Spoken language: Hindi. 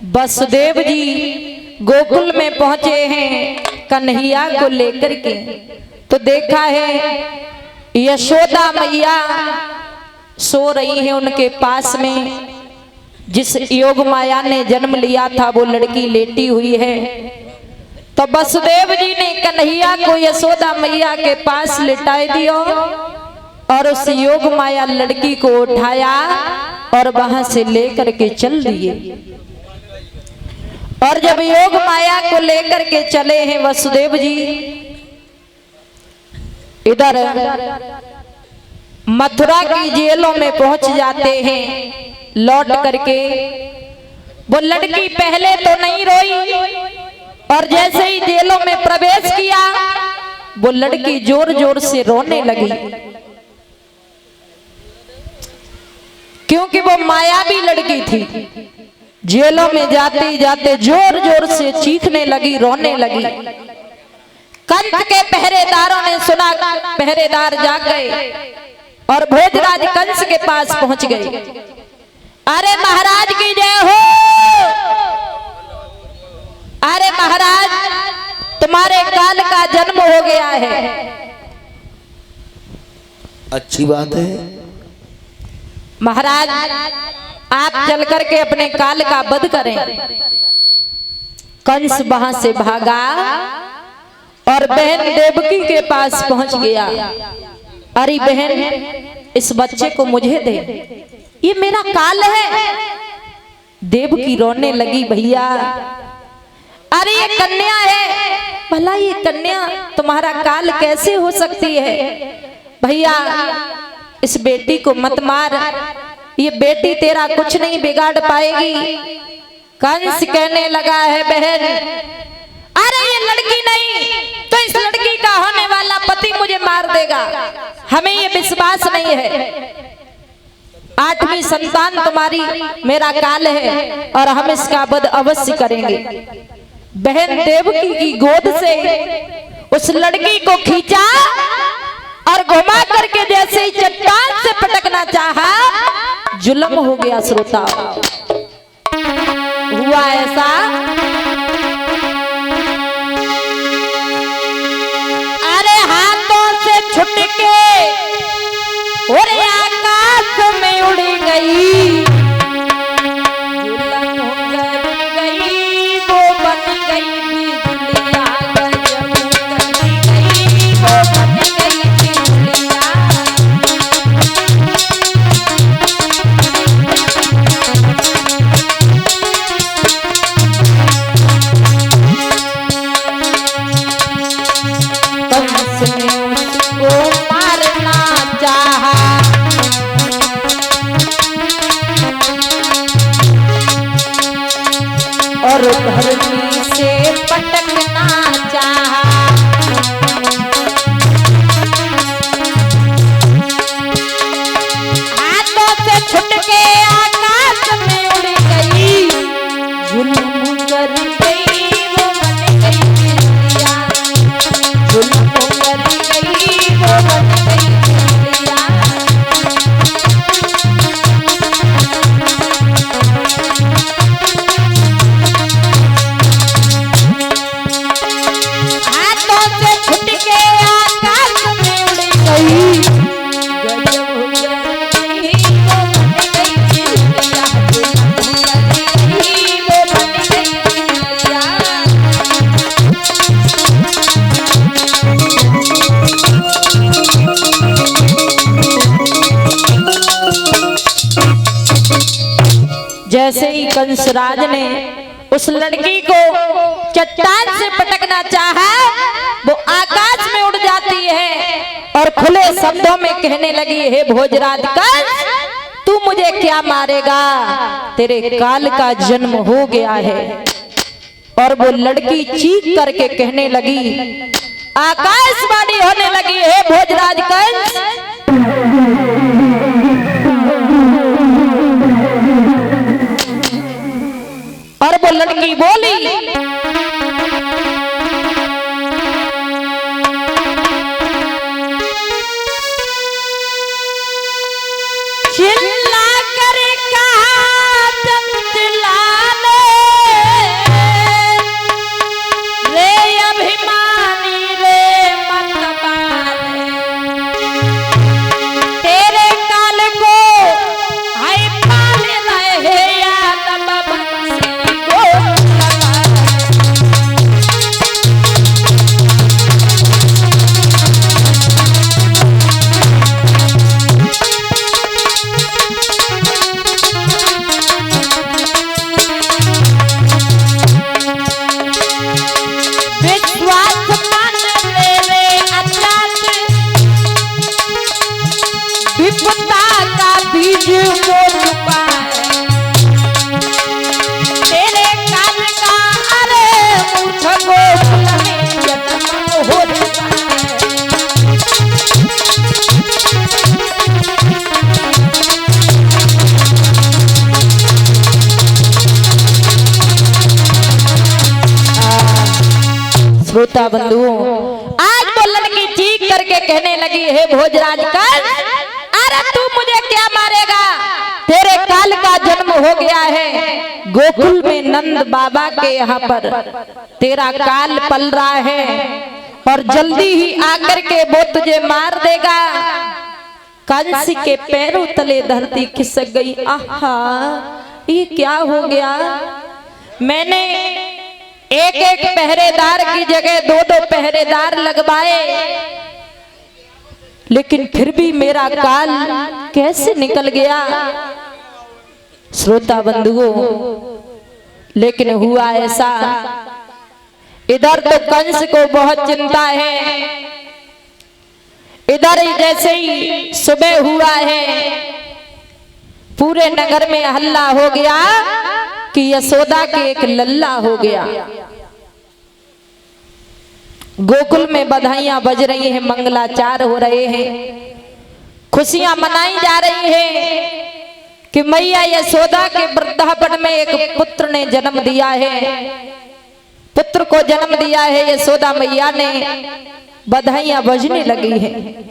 वसुदेव जी गोकुल में पहुंचे हैं कन्हैया को लेकर के, तो देखा है यशोदा मैया सो रही है उनके पास में। जिस योग माया ने जन्म लिया था वो लड़की लेटी हुई है। तो वसुदेव जी ने कन्हैया को यशोदा मैया के पास लिटाए दियो और उस योग माया लड़की को उठाया और वहां से लेकर के चल दिए। और जब योग माया को लेकर के चले हैं वसुदेव जी, इधर मथुरा की जेलों में पहुंच जाते हैं। लौट करके वो लड़की पहले तो नहीं रोई और जैसे ही जेलों में प्रवेश किया वो लड़की जोर जोर से रोने लगी, क्योंकि वो मायावी लड़की थी। जेलों में जाते जाते जोर जोर से चीखने लगी, रोने लगी। कंस के पहरेदारों ने सुना, पहरेदार जाग गए और भोजराज कंस के पास पहुंच गए। अरे महाराज की जय हो, अरे महाराज तुम्हारे काल का जन्म हो गया है। अच्छी बात है महाराज, आप चल करके अपने काल का वध करें। कंस वहां से भागा और बहन देवकी के पास पहुंच गया। अरे बहन इस बच्चे को मुझे दे, ये मेरा काल है। देवकी रोने लगी, भैया अरे ये कन्या है, भला ये कन्या तुम्हारा काल कैसे हो सकती है? भैया इस बेटी को मत मार, ये बेटी तेरा कुछ नहीं बिगाड़ पाएगी। कंस कहने लगा है बहन, अरे ये लड़की नहीं तो इस लड़की का होने वाला पति मुझे मार देगा, हमें ये विश्वास नहीं है। 8वीं संतान तुम्हारी मेरा काल है और हम इसका वध अवश्य करेंगे। बहन देवकी की गोद से उस लड़की को खींचा और घुमा करके जैसे ही चट्टान से पटकना चाहा, जुल्म हो गया। श्रोता हुआ ऐसा, अरे हाथों से छूट के और आकाश में उड़ गई, जुल्म कर गई वो बन गई बिजलिया, गजब कर गई वो बन गई बिजलिया। कंस ने उसको मारना चाहा, और धरती से पटकना चाहा। हाथों से छूट के आकाश में उड़ गई, जुल्म कर गई वो बन गई बिजलिया, जुल्म कर गई वो बन गई बिजलिया। हाथों से छूट के आकाश में उड़ गई, गजब कर गई वो बन गई बिजलिया, जुल्म कर गई वो बन गई बिजलिया। जैसे ही कंसराज ने उस लड़की को चट्टान से पटकना चाहा, वो आकाश में उड़ जाती है और खुले शब्दों में कहने लगी, हे भोजराज कंस तू मुझे क्या मारेगा, तेरे काल का जन्म हो गया है। और वो लड़की चीख करके कहने लगी, आकाशवाणी होने लगी, हे भोजराज कंस और वो लड़की बोली, चिल्ला कर कहा चंचला ने, श्रोता बंधुओं, आज वो लड़की चीख करके कहने लगी, हे भोजराज कंस, अरे तू मुझे क्या मारेगा? तेरे काल का जन्म हो गया है, गोकुल में नंद बाबा के यहाँ पर तेरा काल पल रहा है और जल्दी ही आकर के वो तुझे मार देगा। कंस के पैरों तले धरती खिसक गई। आहा, ये क्या हो गया? मैंने एक एक पहरेदार की जगह दो दो पहरेदार लगवाए, लेकिन फिर भी मेरा काल कैसे निकल गया? श्रोता बंधुओं, लेकिन हुआ ऐसा, इधर तो कंस को बहुत चिंता है, इधर जैसे ही सुबह हुआ है पूरे नगर में हल्ला हो गया कि यशोदा के एक लल्ला हो गया। गोकुल में बधाइयां बज रही हैं, मंगलाचार हो रहे हैं, खुशियां मनाई जा रही हैं कि मैया यशोदा के वृद्धापन में एक पुत्र ने जन्म दिया है, पुत्र को जन्म दिया है यशोदा मैया ने। बधाइयां बजने लगी हैं।